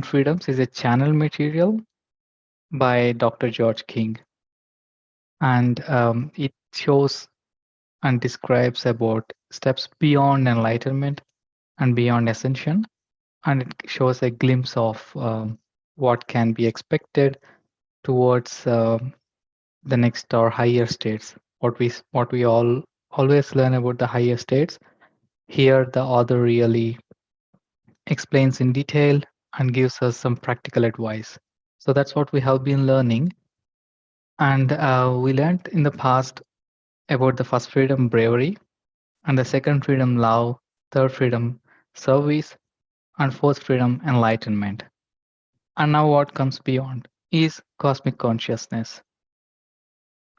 Freedoms is a channel material by Dr. George King, and it shows and describes about steps beyond enlightenment and beyond ascension, and it shows a glimpse of what can be expected towards the next or higher states. What we all always learn about the higher states. Here, the author really explains in detail and gives us some practical advice. So that's what we have been learning. And we learned in the past about the first freedom, bravery, and the second freedom, love, third freedom, service, and fourth freedom, enlightenment. And now what comes beyond is cosmic consciousness.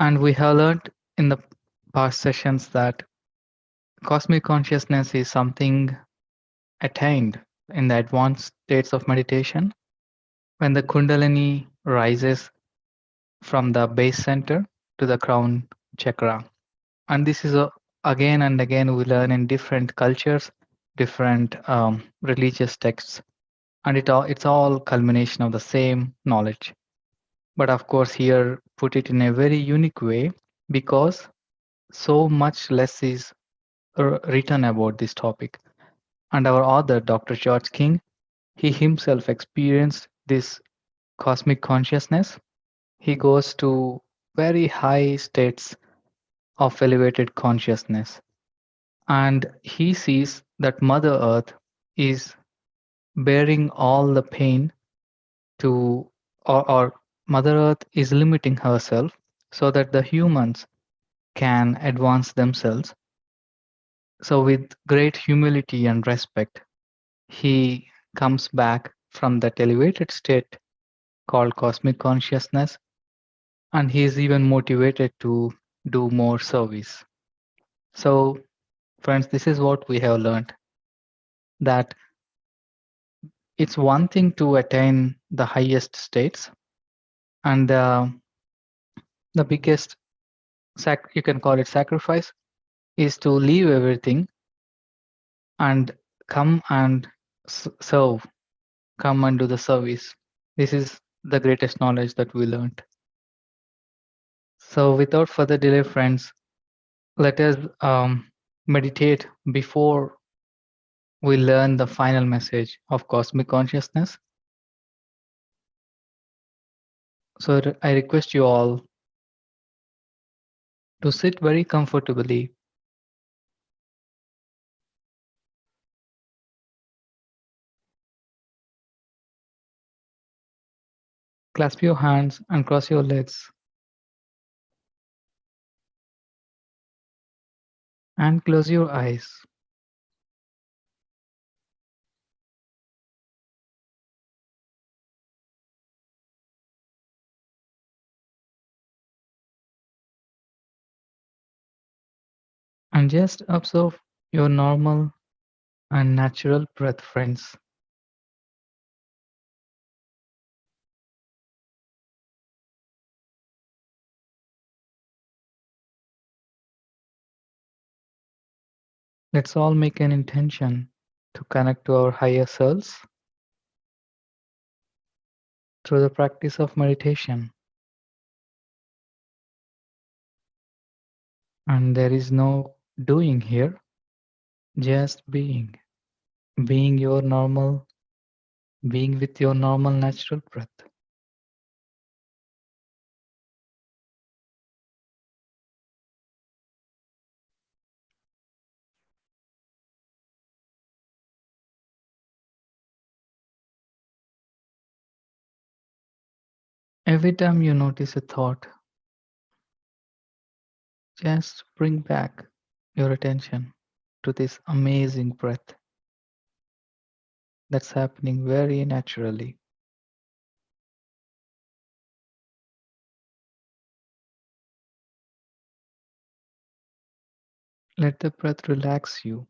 And we have learned in the past sessions that cosmic consciousness is something attained in the advanced states of meditation when the Kundalini rises from the base center to the crown chakra. And this is again and again we learn in different cultures, different religious texts, and it's all culmination of the same knowledge. But of course, here put it in a very unique way because so much less is written about this topic. And our author, Dr. George King, he himself experienced this cosmic consciousness. He goes to very high states of elevated consciousness, and he sees that Mother Earth is bearing all the pain to, or Mother Earth is limiting herself so that the humans can advance themselves. So, with great humility and respect, he comes back from that elevated state called cosmic consciousness, and he is even motivated to do more service. So, friends, this is what we have learned, that it's one thing to attain the highest states, and the biggest you can call it sacrifice is to leave everything and come and serve, come and do the service. This is the greatest knowledge that we learned. So, without further delay, friends, let us meditate before we learn the final message of cosmic consciousness. So, I request you all to sit very comfortably, clasp your hands and cross your legs, and close your eyes. And just observe your normal and natural breath, friends. Let's all make an intention to connect to our higher selves through the practice of meditation. And there is no doing here, just being. Being your normal, being with your normal natural breath. Every time you notice a thought, just bring back your attention to this amazing breath that's happening very naturally. Let the breath relax you.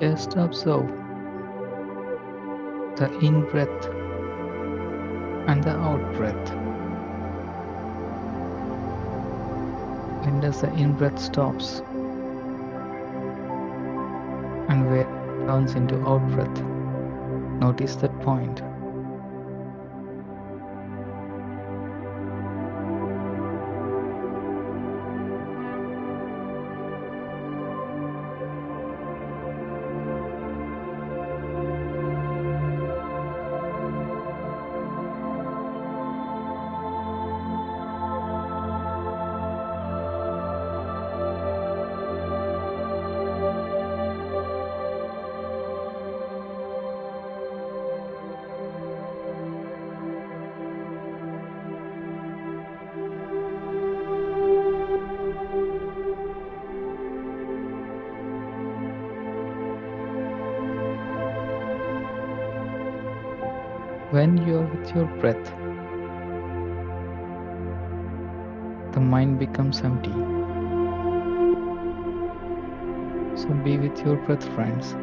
Just observe the in breath and the out breath. When does the in breath stops and where it turns into out breath? Notice that point. When you are with your breath, the mind becomes empty. So be with your breath, friends.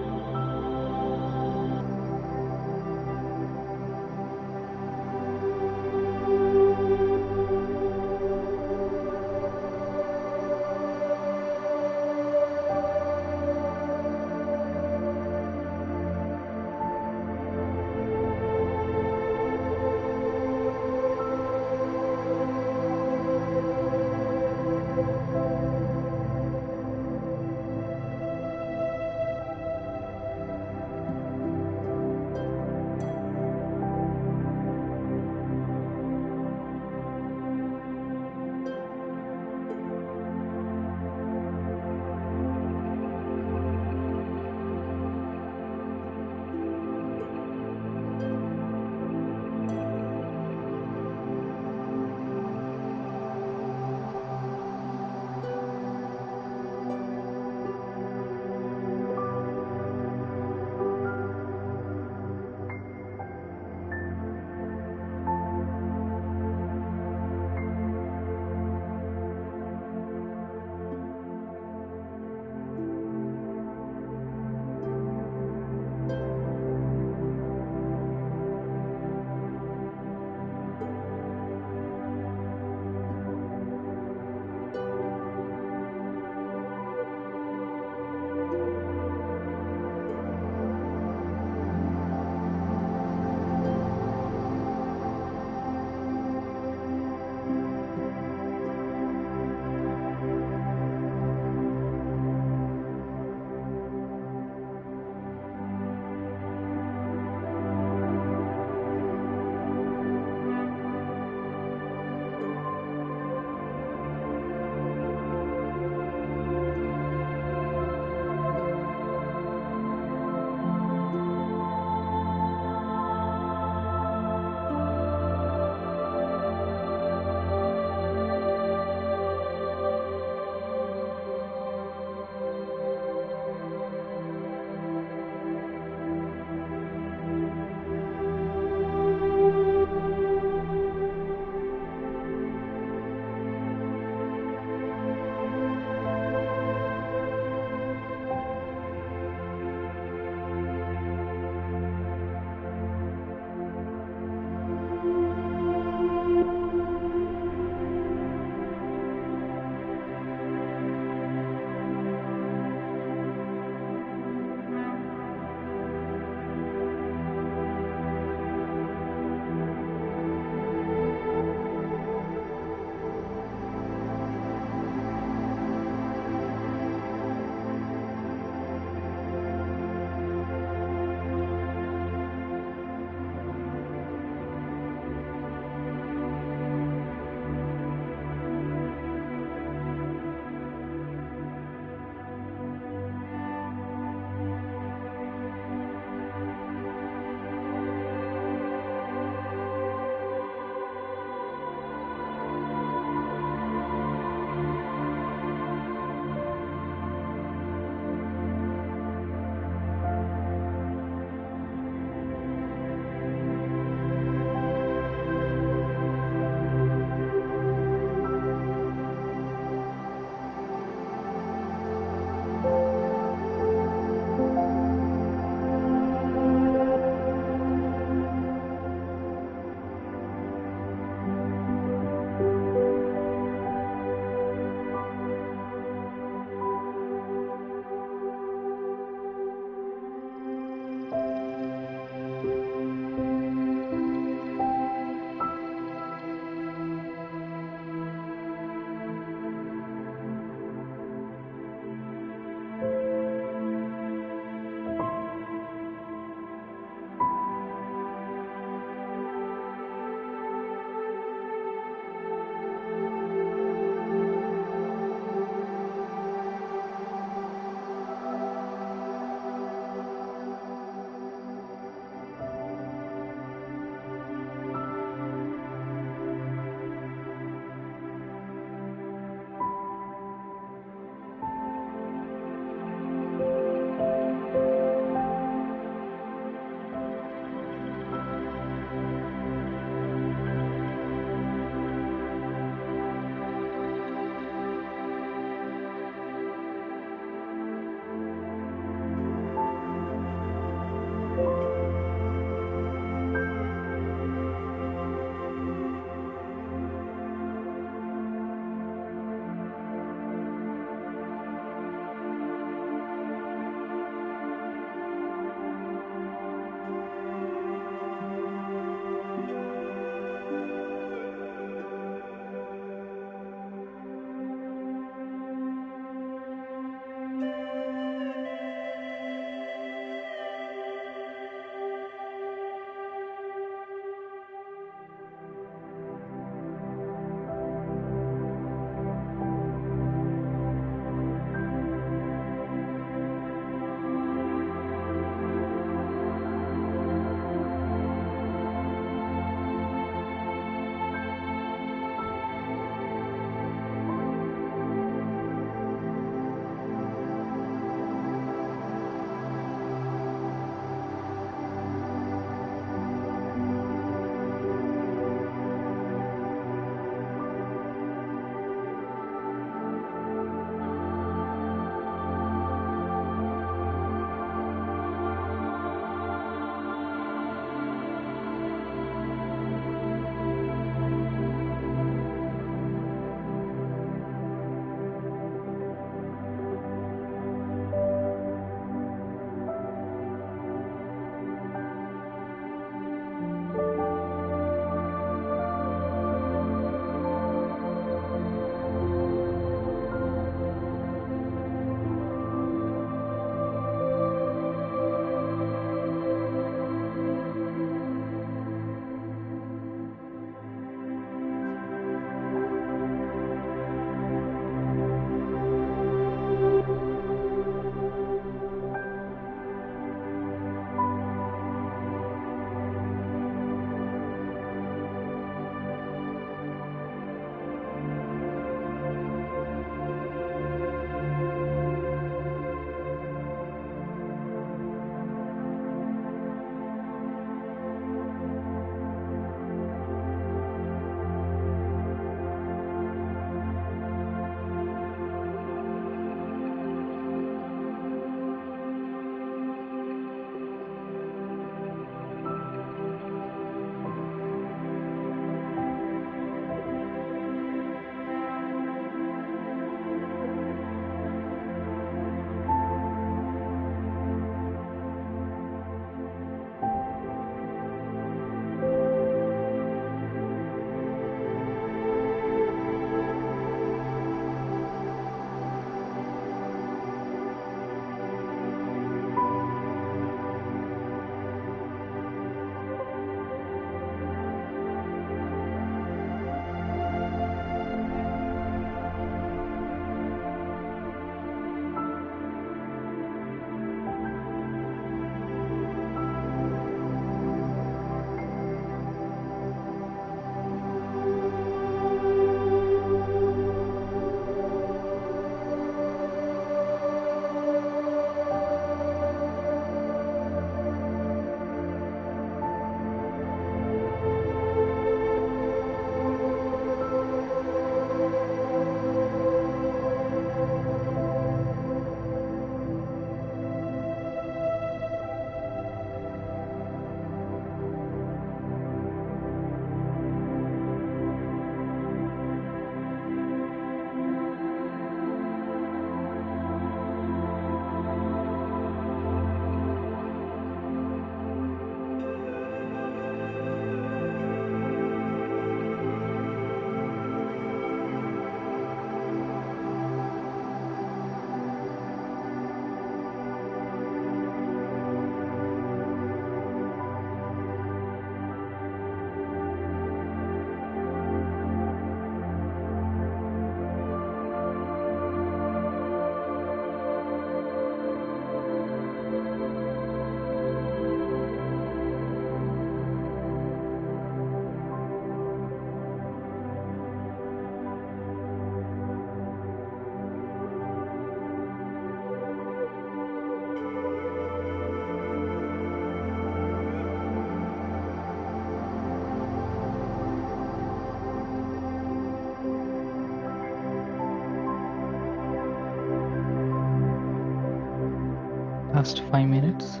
Last 5 minutes.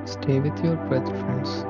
Stay with your breath, friends.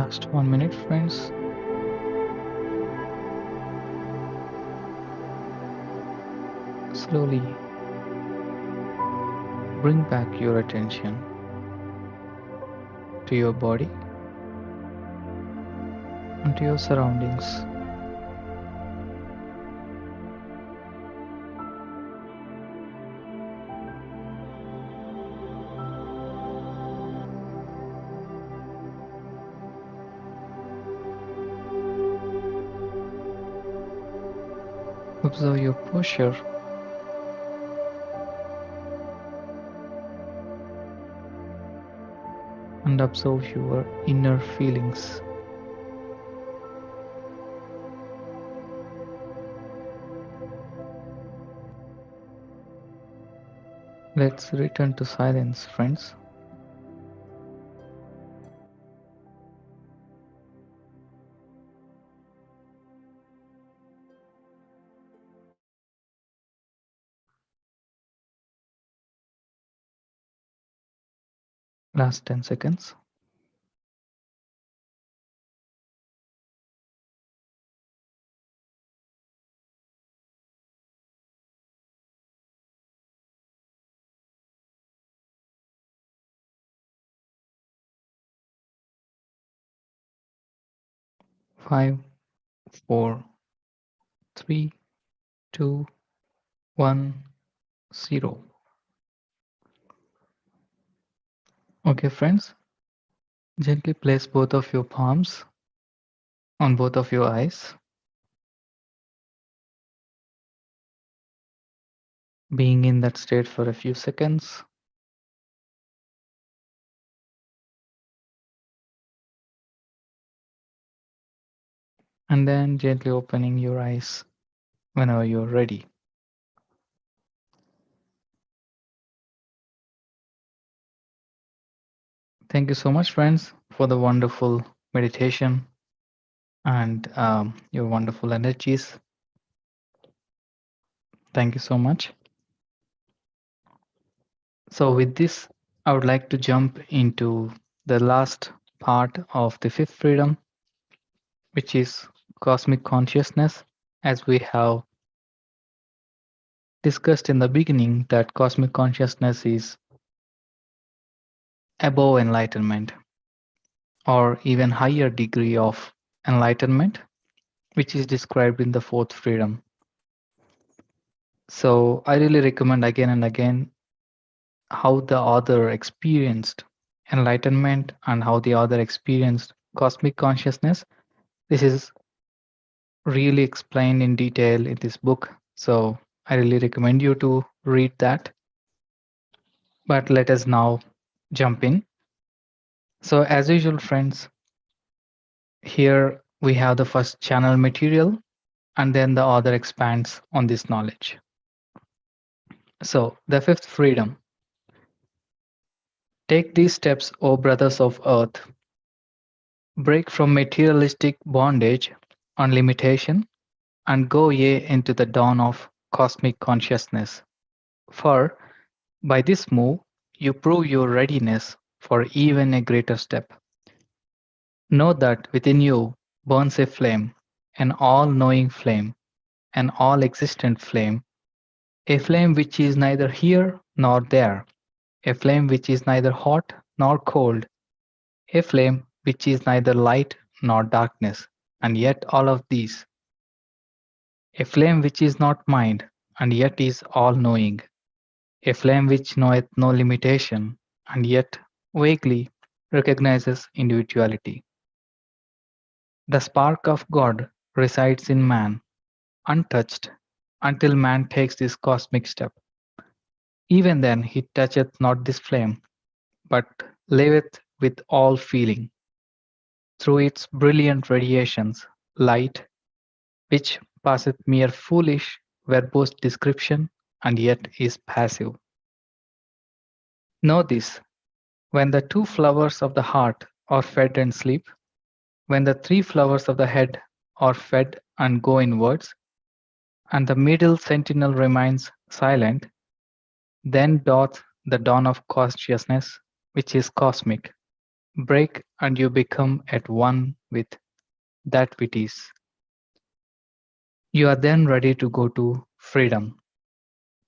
Last 1 minute, friends. Slowly bring back your attention to your body and to your surroundings. Observe your posture and observe your inner feelings. Let's return to silence, friends. Last 10 seconds. 5, 4, 3, 2, 1, 0. Okay, friends, gently place both of your palms on both of your eyes, being in that state for a few seconds, and then gently opening your eyes whenever you're ready. Thank you so much, friends, for the wonderful meditation and your wonderful energies. Thank you so much. So, with this, I would like to jump into the last part of the fifth freedom, which is cosmic consciousness. As we have discussed in the beginning, that cosmic consciousness is above enlightenment or even higher degree of enlightenment, which is described in the fourth freedom. So, I really recommend again and again how the author experienced enlightenment and how the author experienced cosmic consciousness. This is really explained in detail in this book. So I really recommend you to read that. But let us now jump in. So, as usual, friends, here we have the first channel material, and then the author expands on this knowledge. So, the fifth freedom: take these steps, O brothers of earth, break from materialistic bondage and limitation, and go ye into the dawn of cosmic consciousness. For by this move, you prove your readiness for even a greater step. Know that within you burns a flame, an all knowing flame, an all existent flame, a flame which is neither here nor there, a flame which is neither hot nor cold, a flame which is neither light nor darkness, and yet all of these, a flame which is not mind, and yet is all knowing, a flame which knoweth no limitation, and yet vaguely recognizes individuality. The spark of God resides in man, untouched, until man takes this cosmic step. Even then he toucheth not this flame, but liveth with all feeling, through its brilliant radiations, light, which passeth mere foolish verbose description, and yet is passive. Know this: when the two flowers of the heart are fed and sleep, when the three flowers of the head are fed and go inwards, and the middle sentinel remains silent, then doth the dawn of consciousness, which is cosmic, break and you become at one with that which is. You are then ready to go to freedom,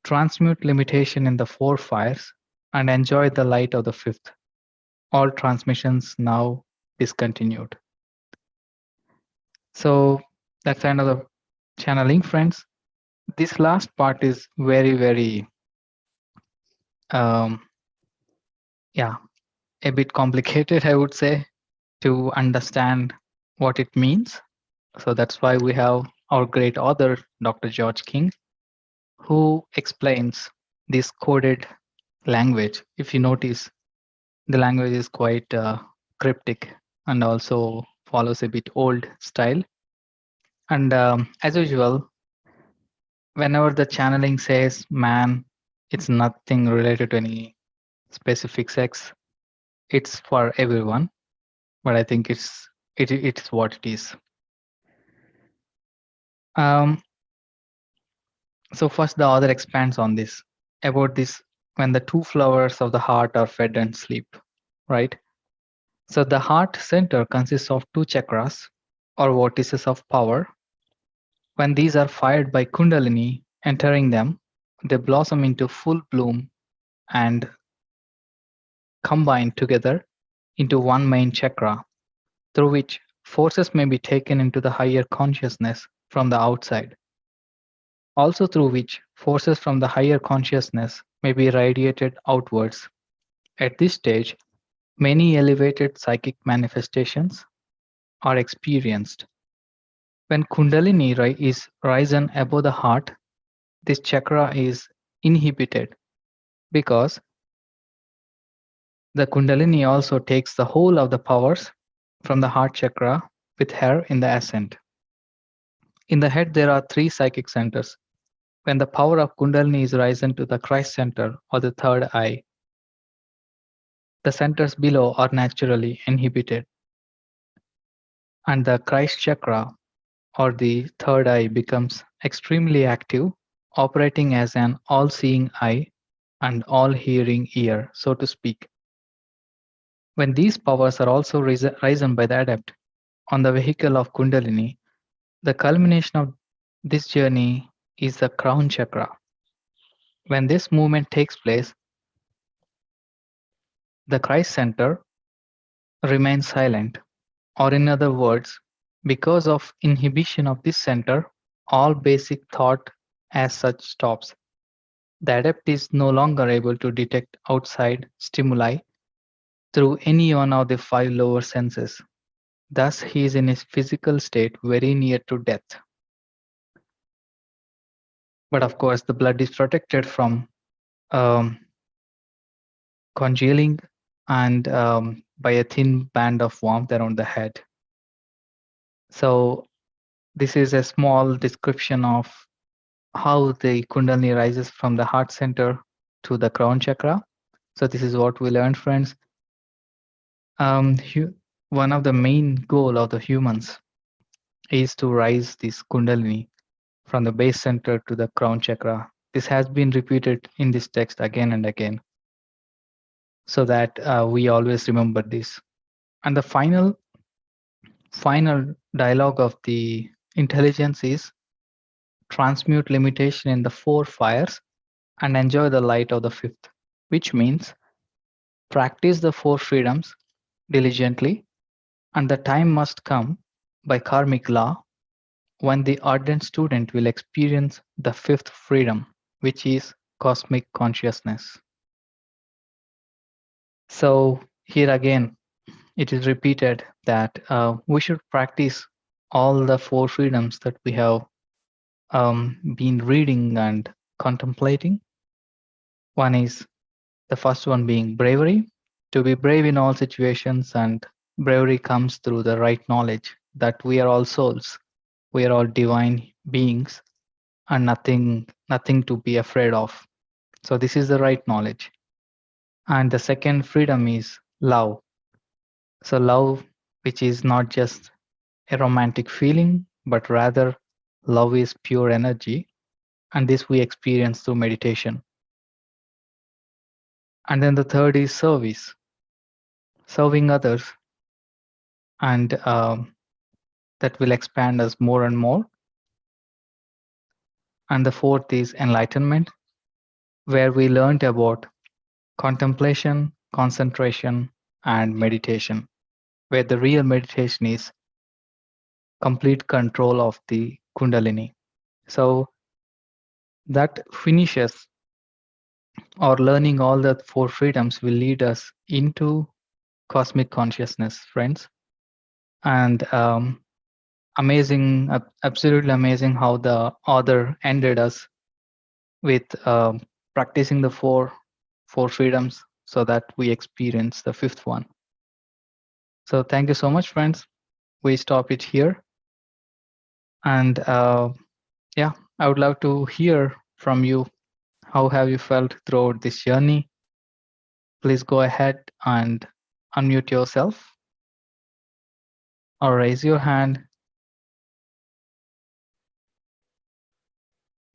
transmute limitation in the four fires, and enjoy the light of the fifth. All transmissions now discontinued. So that's kind of the channeling, friends. This last part is very, very, um, yeah, a bit complicated, I would say, to understand what it means. So that's why we have our great author, Dr. George King, who explains this coded language. If you notice, the language is quite cryptic and also follows a bit old style. And as usual, whenever the channeling says man, it's nothing related to any specific sex. It's for everyone, but I think it's what it is. Um, so first, the author expands on this about this when the two flowers of the heart are fed and sleep, right? So the heart center consists of two chakras or vortices of power. When these are fired by Kundalini entering them, they blossom into full bloom and combine together into one main chakra, through which forces may be taken into the higher consciousness from the outside, also through which forces from the higher consciousness may be radiated outwards. At this stage, many elevated psychic manifestations are experienced. When Kundalini is risen above the heart, this chakra is inhibited because the Kundalini also takes the whole of the powers from the heart chakra with her in the ascent. In the head, there are three psychic centers. When the power of Kundalini is risen to the Christ center or the third eye, the centers below are naturally inhibited, and the Christ chakra or the third eye becomes extremely active, operating as an all seeing eye and all hearing ear, so to speak. When these powers are also risen by the adept on the vehicle of Kundalini, the culmination of this journey is the crown chakra. When this movement takes place, the Christ center remains silent, or in other words, because of inhibition of this center, all basic thought as such stops. The adept is no longer able to detect outside stimuli through any one of the five lower senses. Thus, he is in his physical state very near to death. But of course, the blood is protected from um, congealing and by a thin band of warmth around the head. So, this is a small description of how the Kundalini rises from the heart center to the crown chakra. So, this is what we learned, friends. One of the main goal of the humans is to rise this Kundalini from the base center to the crown chakra. This has been repeated in this text again and again, so that we always remember this. And the final dialogue of the intelligence is transmute limitation in the four fires and enjoy the light of the fifth, which means practice the four freedoms diligently, and the time must come by karmic law when the ardent student will experience the fifth freedom, which is cosmic consciousness. So, here again, it is repeated that we should practice all the four freedoms that we have been reading and contemplating. One is the first one being bravery, to be brave in all situations, and bravery comes through the right knowledge that we are all souls, we are all divine beings, and nothing to be afraid of. So this is the right knowledge. And the second freedom is love. So love, which is not just a romantic feeling, but rather love is pure energy, and this we experience through meditation. And then the third is service. serving others, and that will expand us more and more. And the fourth is enlightenment, where we learned about contemplation, concentration, and meditation, where the real meditation is complete control of the Kundalini. So that finishes, or learning all the four freedoms will lead us into cosmic consciousness, friends. And amazing, absolutely amazing how the author ended us with practicing the four freedoms so that we experience the fifth one. So thank you so much, friends. We stop it here. And yeah, I would love to hear from you. How have you felt throughout this journey? Please go ahead and unmute yourself or raise your hand.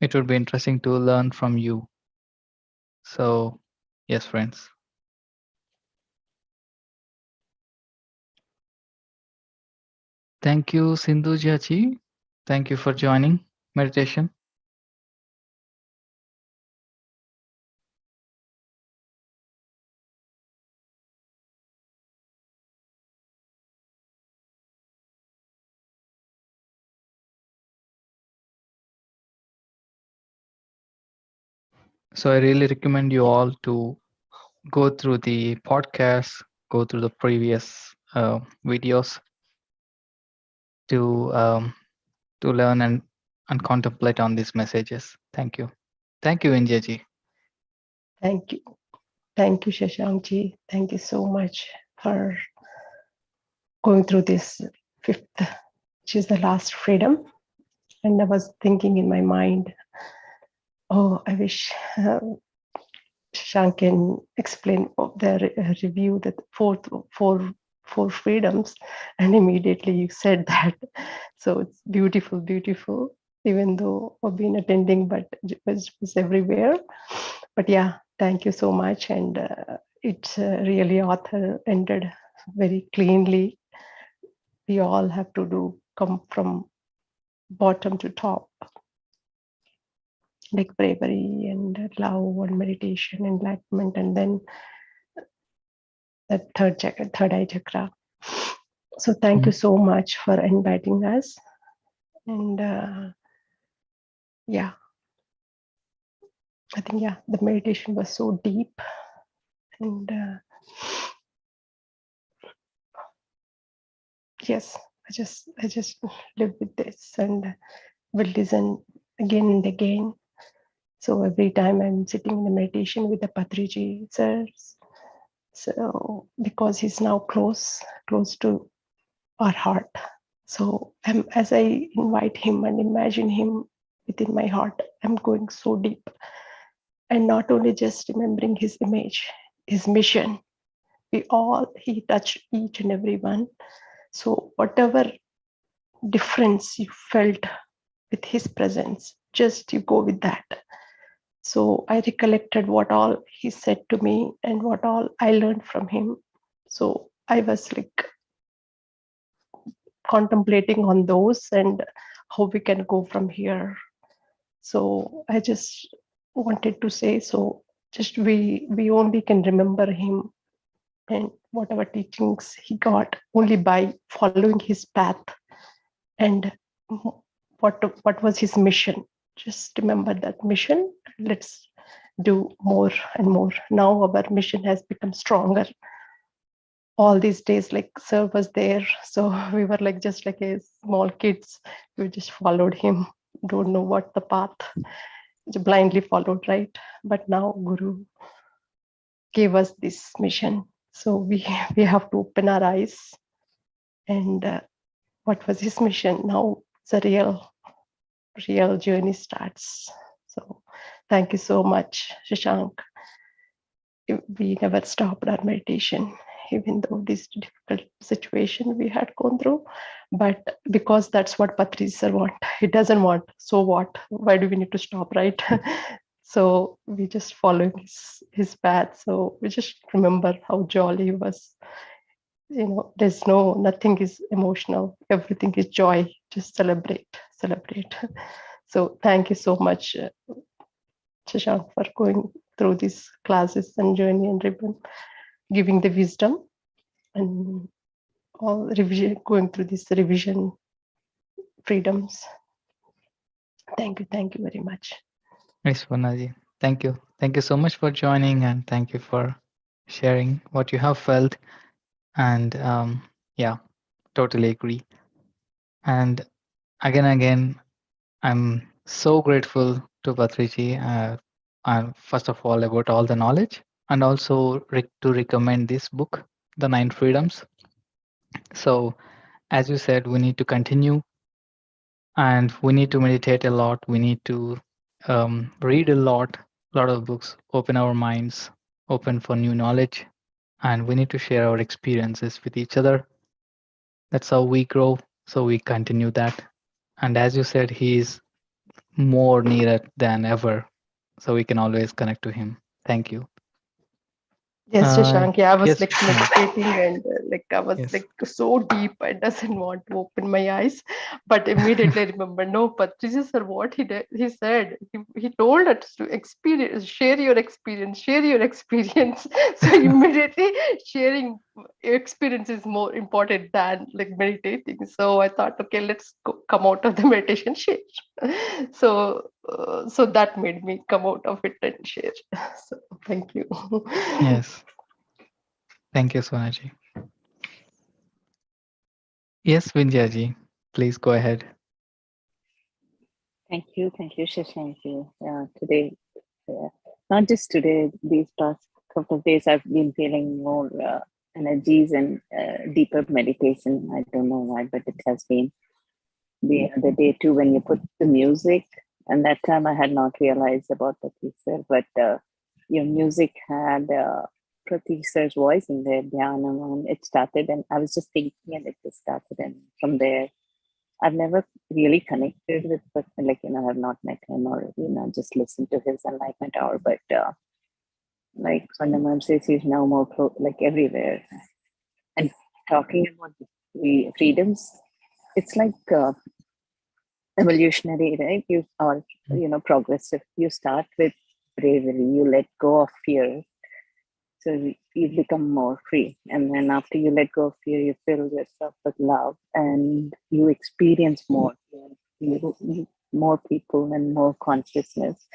It would be interesting to learn from you. So, yes, friends. Thank you, Sindhu Jachi. Thank you for joining meditation. So, I really recommend you all to go through the podcast, go through the previous videos to learn and contemplate on these messages. Thank you. Thank you, Injaji. Thank you. Thank you, Shashankji. Thank you so much for going through this fifth, which is the last freedom. And I was thinking in my mind, oh, I wish Shashank can explain the review that four freedoms. And immediately you said that. So it's beautiful, beautiful, even though I've been attending, but it was everywhere. But yeah, thank you so much. And it's really author ended very cleanly. We all have to come from bottom to top, like bravery and love and meditation, enlightenment, and then the third eye chakra. So thank you so much for inviting us. And yeah, I think the meditation was so deep, and yes, I just live with this and will listen again and again. So every time I'm sitting in the meditation with the Patriji sir, so because he's now close to our heart. So as I invite him and imagine him within my heart, I'm going so deep. And not only just remembering his image, his mission. He touched each and every one. So whatever difference you felt with his presence, just you go with that. So I recollected what all he said to me and what all I learned from him. So I was like contemplating on those and how we can go from here. So I just wanted to say, so just we only can remember him and whatever teachings he got only by following his path and what was his mission. Just remember that mission. Let's do more and more. Now our mission has become stronger. All these days, like sir was there, so we were like just like a small kids. We just followed him. Don't know what the path. Just blindly followed, right? But now Guru gave us this mission, so we have to open our eyes. And what was his mission? Now the real journey starts. So thank you so much, Shashank. We never stopped our meditation, even though this difficult situation we had gone through. But because that's what Patri sir want, he doesn't want. So what? Why do we need to stop, right? So we just follow his path. So we just remember how jolly he was there's nothing is emotional, everything is joy. Just celebrate. So thank you so much, Shashank, for going through these classes and journey and ribbon, giving the wisdom and all revision, going through this revision freedoms. Thank you very much. Miss Panaji, thank you. Thank you so much for joining and thank you for sharing what you have felt. And yeah, totally agree. And again, I'm so grateful to Patriji, first of all, about all the knowledge and also to recommend this book, The Nine Freedoms. So, as you said, we need to continue and we need to meditate a lot. We need to read lot of books, open our minds, open for new knowledge, and we need to share our experiences with each other. That's how we grow. So we continue that. And as you said, he is more needed than ever. So we can always connect to him. Thank you. Yes, Uh, Shashank. Yeah, I was yes, like meditating and like I was yes, like so deep. I doesn't want to open my eyes, but immediately I remember. No, Patricia sir, what he did, he said. He told us to experience, share your experience. So immediately sharing experience is more important than like meditating. So I thought, okay, let's come out of the meditation share. So that made me come out of it and share. So thank you. yes. Thank you, Sonaji. Yes, Vinjaji, please go ahead. Thank you, Shashank. Today, uh, not just today, these past couple of days, I've been feeling more energies and deeper meditation. I don't know why, but it has been the other day too when you put the music. And that time I had not realized about Pratik sir, but your music had Pratik sir's voice in there, Dhyanam, and it started. And I was just thinking, and it just started. And from there, I've never really connected with, but like, I have not met him or, just listened to his enlightenment hour. But like Swarnamam says, he's now more like everywhere. And talking about the freedoms, it's like evolutionary, right? You are, Mm. progressive. You start with bravery, you let go of fear. So you become more free. And then after you let go of fear, you fill yourself with love and you experience more. You more people and more consciousness.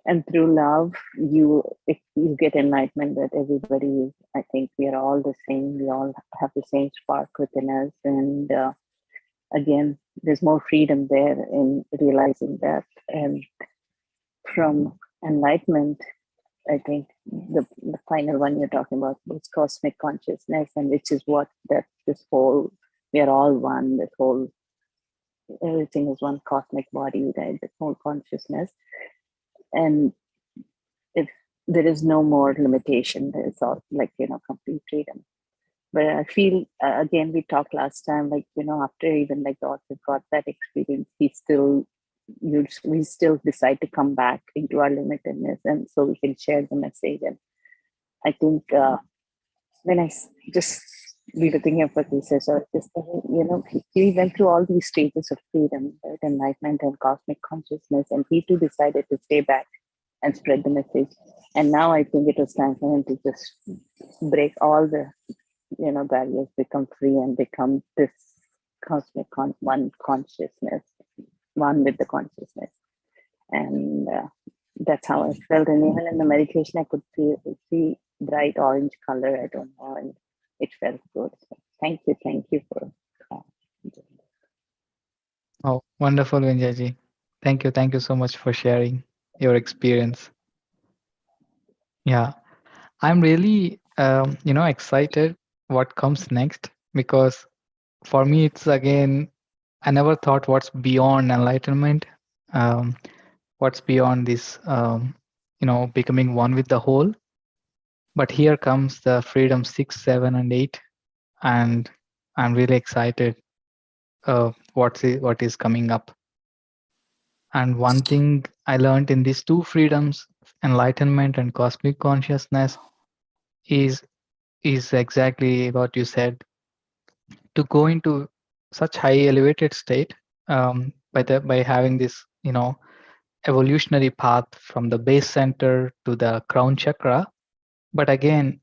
And through love, you get enlightenment that everybody is, I think we are all the same. We all have the same spark within us. And again, there's more freedom there in realizing that. And from enlightenment, I think the final one you're talking about is cosmic consciousness, and which is what that this whole, we are all one, this whole, everything is one cosmic body, right? The whole consciousness. And if there is no more limitation, there's all like, complete freedom. But I feel, again, we talked last time, like, after even like the author got that experience, we still decide to come back into our limitedness, and so we can share the message. And I think when just we were thinking of what he says, or just he went through all these stages of freedom, right? Enlightenment and cosmic consciousness, and he too decided to stay back and spread the message. And now I think it was time for him to just break all the barriers, become free, and become this cosmic one consciousness, one with the consciousness. And that's how I felt. And even in the meditation, I could see bright orange color. I don't know, and it felt good. So thank you for. Oh, wonderful, Vinjaji. Thank you so much for sharing your experience. Yeah, I'm really, excited what comes next because for me, it's again, I never thought what's beyond enlightenment, um, what's beyond this, becoming one with the whole. But here comes the freedom 6, 7, and 8, and I'm really excited. What is coming up? And one thing I learned in these two freedoms, enlightenment and cosmic consciousness, is is exactly what you said. To go into such high elevated state, by having this, evolutionary path from the base center to the crown chakra, but again,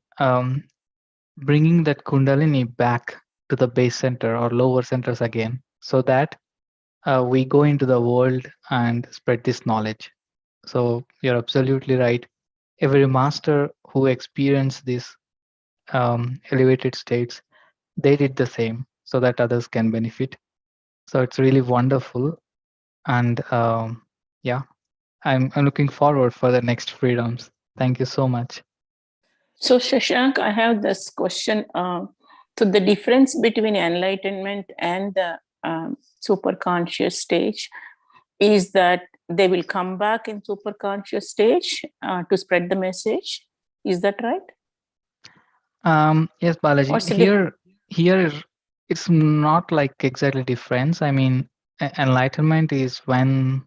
bringing that kundalini back to the base center or lower centers again, so that we go into the world and spread this knowledge. So you're absolutely right. Every master who experienced these elevated states, they did the same so that others can benefit. So it's really wonderful. And yeah, I'm looking forward for the next freedoms. Thank you so much. So, Shashank, I have this question. So, the difference between enlightenment and the superconscious stage is that they will come back in superconscious stage to spread the message. Is that right? Yes, Balaji. What's the difference? Here, it's not like exactly difference. I mean, enlightenment is when,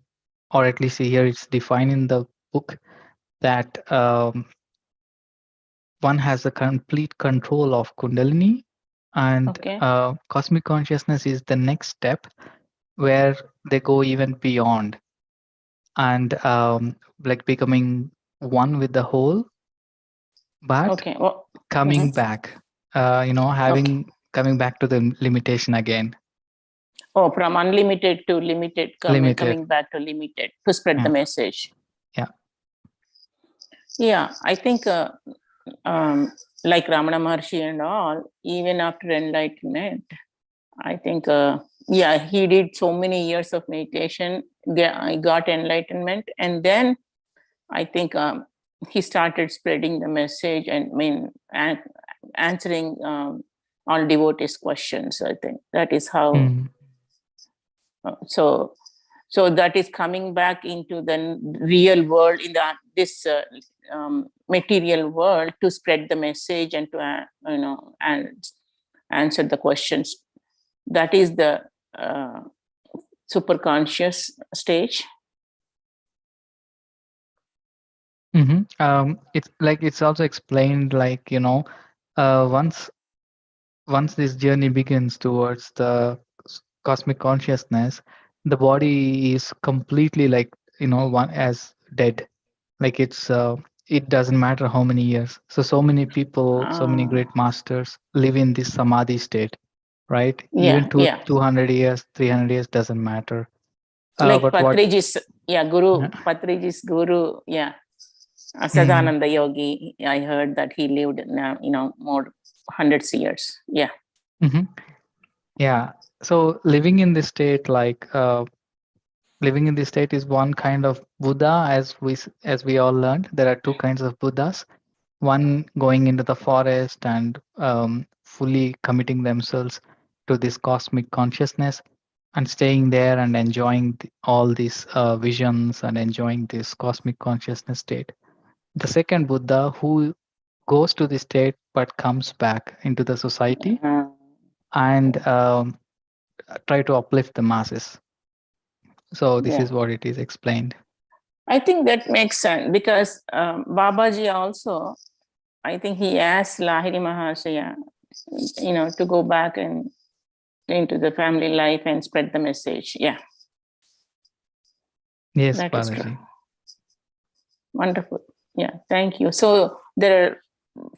or at least here it's defined in the book, that one has a complete control of Kundalini, and Okay. cosmic consciousness is the next step where they go even beyond, and like becoming one with the whole, but Okay. Well, coming back, okay. coming back to the limitation again. Oh, from unlimited to limited, Limited. coming back to limited to spread the Yeah. message. Yeah. Yeah, I think like Ramana Maharshi and all, even after enlightenment, I think, yeah, he did so many years of meditation. I got enlightenment, and then I think he started spreading the message and answering all devotees' questions. I think that is how. Mm. So that is coming back into the real world, in this material world, to spread the message and to and answer the questions. That is the super conscious stage. It's like it's also explained, like, once this journey begins towards the cosmic consciousness, the body is completely, like, one as dead. Like it doesn't matter how many years. So many people, so many Uh, great masters live in this samadhi state, right? Even yeah, yeah. 200 years, 300 years doesn't matter. Like But what? Patriji's, yeah, Guru, Patriji's Guru, yeah. Mm, Sadananda Yogi, I heard that he lived now, more hundreds of years. Yeah. mhm. Yeah. So living in this state, like living in this state is one kind of Buddha, as we all learned. There are two kinds of Buddhas. One going into the forest and fully committing themselves to this cosmic consciousness and staying there and enjoying all these visions and enjoying this cosmic consciousness state. The second Buddha who goes to the state but comes back into the society Uh, and try to uplift the masses. So this yeah. is what it is explained. I think that makes sense because Babaji also, I think he asked Lahiri Mahashaya, to go back and into the family life and spread the message. Yeah, Yes, that is true. Balaji. Wonderful. Yeah, thank you. So there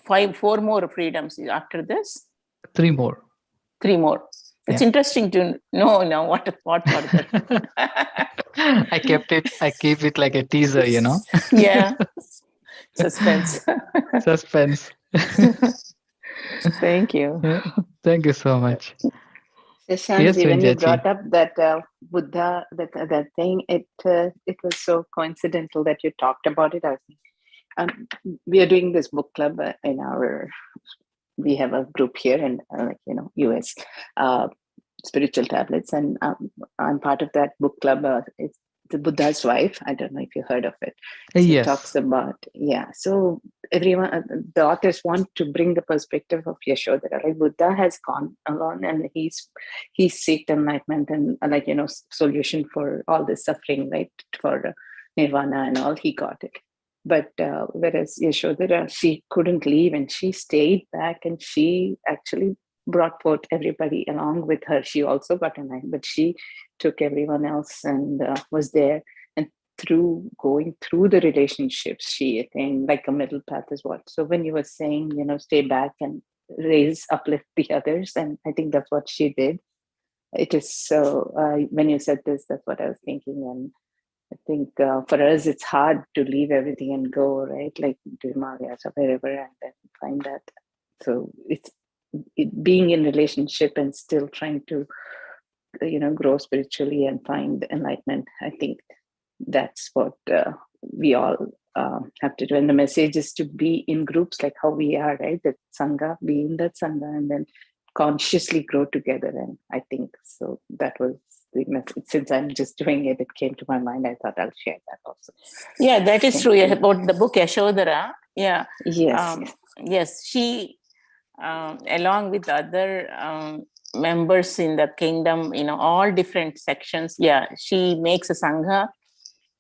are 4 more freedoms after this. 3 more. 3 more. It's Yeah. interesting to know now what further. I keep it like a teaser, Yeah, suspense. Suspense. Thank you. Yeah. Thank you so much. Sashank, Yes, when you Vinjachi. brought up that Buddha, that thing, it was so coincidental that you talked about it. I was we are doing this book club in our. We have a group here in US spiritual tablets, and I'm part of that book club. It's the Buddha's wife. I don't know if you heard of it. So it talks Yes. about, yeah. So everyone, the authors want to bring the perspective of Yashodhara. Right? Buddha has gone along, and he's seeked enlightenment and solution for all this suffering, right? For nirvana and all, he got it. But whereas Yashodhara, she couldn't leave and she stayed back and she actually brought forth everybody along with her. She also got an eye, but she took everyone else and was there. And through going through the relationships, she attained like a middle path as well. So when you were saying, stay back and uplift the others, and I think that's what she did. It is so, when you said this, that's what I was thinking. And I think for us, it's hard to leave everything and go, right? Like to Himalayas or wherever, and then find that. So it's being in relationship and still trying to, grow spiritually and find enlightenment. I think that's what we all have to do. And the message is to be in groups like how we are, right? That Sangha, be in that Sangha, and then consciously grow together. And I think so that was the message. Since I'm just doing it, it came to my mind. I thought I'll share that also. Yeah, that is Thank true. you. About the book Yashodhara. Yeah. Yes. Yes, she, along with other members in the kingdom, all different sections. Yeah, she makes a sangha,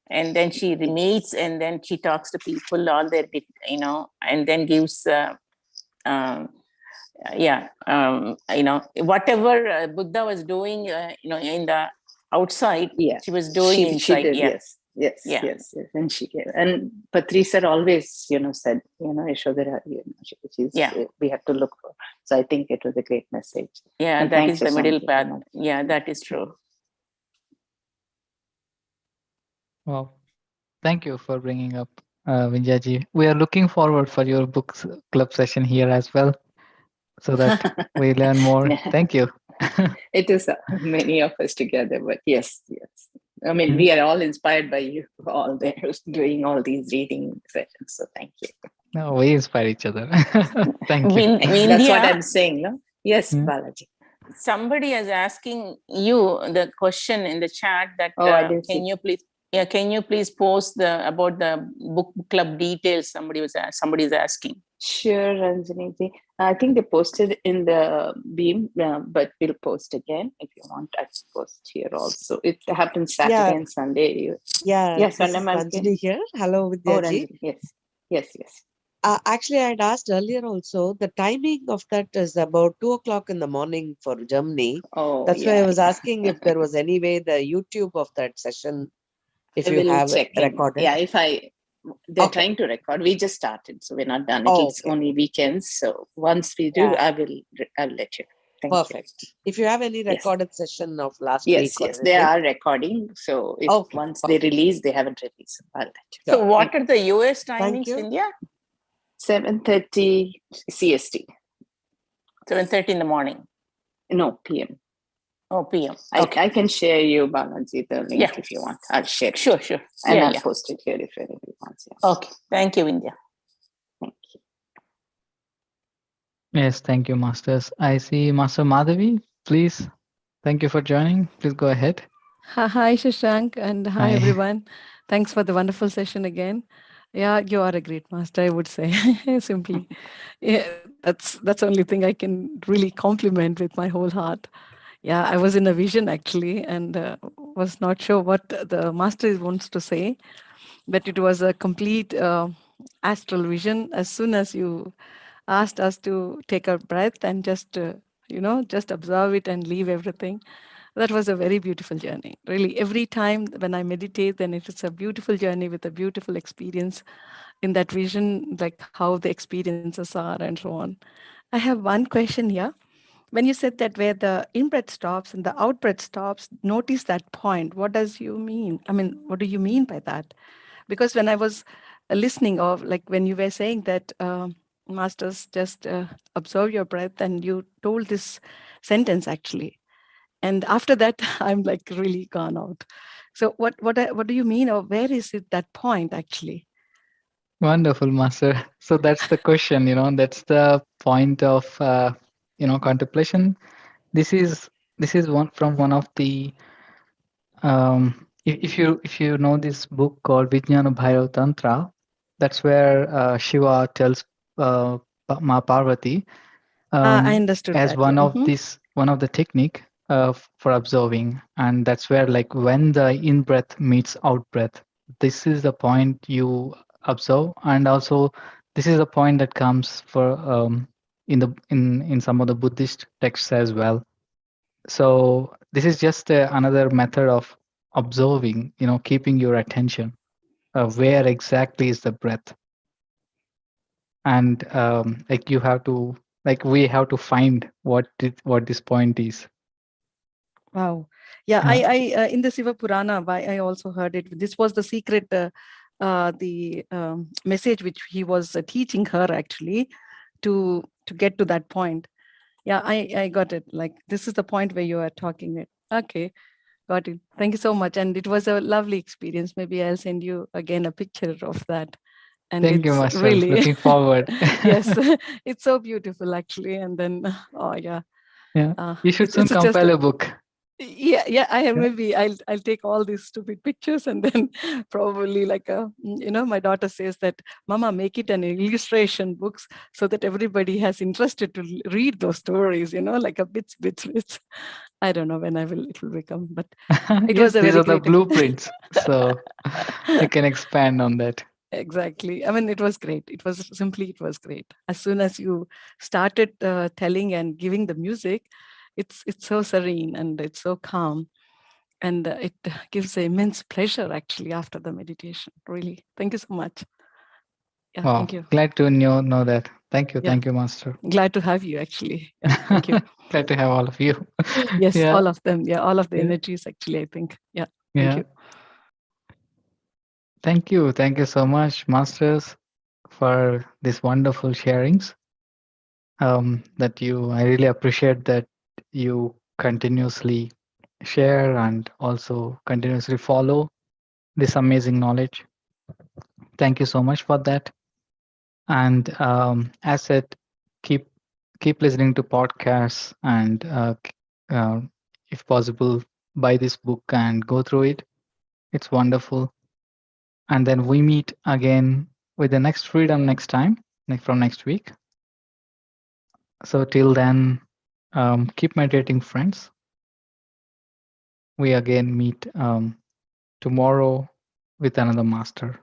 and then she meets, and then she talks to people, all their, and then gives, whatever Buddha was doing, in the outside, Yeah, she was doing she inside. did. Yeah. Yes. And she gave. And Patri sir always, said, Yashodhara, she's, we have to look for. So I think it was a great message. Yeah, And that is the Sashank, middle so path. much. Yeah, that is true. Wow. Thank you for bringing up Vinjaji. We are looking forward for your books club session here as well, so that we learn more. Yeah. Thank you. It is many of us together, but yes. I mean, we are all inspired by you all there doing all these reading sessions. So thank you. No, we inspire each other. Thank you. That's what Vindhya, I'm saying, no? Yes, Balaji. somebody is asking you the question in the chat that I didn't can see. can you please post about the book club details? Somebody is asking. Sure, Ranjaniji. I think they posted in the Beam, but we'll post again if you want. I can post here also. It happens Saturday and Sunday. Yeah, Yes, this is Ranjini here. Hello, Vidyaji. Ranjini. Yes. Actually, I had asked earlier also, the timing of that is about 2 o'clock in the morning for Germany. That's why I was asking if there was any way the YouTube of that session, if you have it recorded. Yeah, they're trying to record. We just started, so we're not done. It's only weekends. So once we do, I'll let you know. Perfect. If you have any recorded session of last week. Yes, they are recording. So if once they release, they haven't released. I'll let you know. So what are the US timings, India? 7:30 CST. 7:30 in the morning? No, PM. Oh, PM. I can share you, Balaji, the link if you want. I'll share it. Sure. And I'll post it here if anybody wants. Okay. Thank you, India. Thank you. Yes, thank you, Masters. I see Master Madhavi. Please, thank you for joining. Please go ahead. Hi, Sashank, and hi, everyone. Thanks for the wonderful session again. Yeah, you are a great master, I would say, simply. Yeah, that's the only thing I can really compliment with my whole heart. Yeah, I was in a vision actually, and was not sure what the master wants to say, but it was a complete astral vision. As soon as you asked us to take a breath and just observe it and leave everything. That was a very beautiful journey. Really, every time when I meditate, then it is a beautiful journey with a beautiful experience in that vision, like how the experiences are and so on. I have one question here. When you said that where the in-breath stops and the out-breath stops, notice that point. What does you mean? I mean, what do you mean by that? Because when I was listening, or like when you were saying that, masters, just observe your breath, and you told this sentence actually. And after that, I'm like really gone out. So what do you mean, or where is it that point actually? Wonderful, Master. So that's the question, that's the point of, contemplation. This is one of the, if you know this book called Vijnana Bhairav Tantra, that's where Shiva tells Ma Parvati I understood as that. one of the technique for observing, and that's where, like, when the in breath meets out breath, this is the point you observe. And also, this is a point that comes for in some of the Buddhist texts as well. So this is just another method of observing, keeping your attention. Where exactly is the breath? And like you have to, like we have to find what this point is. Wow. Yeah, I in the Siva Purana, I also heard it. This was the secret, the message which he was teaching her actually to get to that point. Yeah, I got it. Like this is the point where you are talking it. Okay, got it. Thank you so much. And it was a lovely experience. Maybe I'll send you again a picture of that. And Thank you, it's Master. really Looking forward. yes, it's so beautiful actually. And then oh yeah, Yeah, you should soon it's just compile a book. Yeah, I have. Yeah. Maybe I'll take all these stupid pictures and then probably like my daughter says that, Mama, make it an illustration books so that everybody has interested to read those stories, like a bits. I don't know when it will become, but it Yes, was a these very are the great blueprints. So you can expand on that. Exactly. I mean, it was great. It was great. As soon as you started telling and giving the music, it's so serene and it's so calm. And it gives immense pleasure actually after the meditation. Really. Thank you so much. Yeah, Wow, thank you. glad to know that. Thank you. Yeah. Thank you, Master. Glad to have you actually. Yeah, thank you. Glad to have all of you. Yes, Yeah. all of them. Yeah, all of the Yeah. energies actually, I think. Yeah, thank Yeah. you. Thank you. Thank you so much, Masters, for these wonderful sharings. I really appreciate that you continuously share and also continuously follow this amazing knowledge. Thank you so much for that. And as said, keep keep listening to podcasts and if possible, buy this book and go through it. It's wonderful. And then we meet again with the next freedom next time, from next week. So till then, keep meditating, friends. We again meet tomorrow with another master.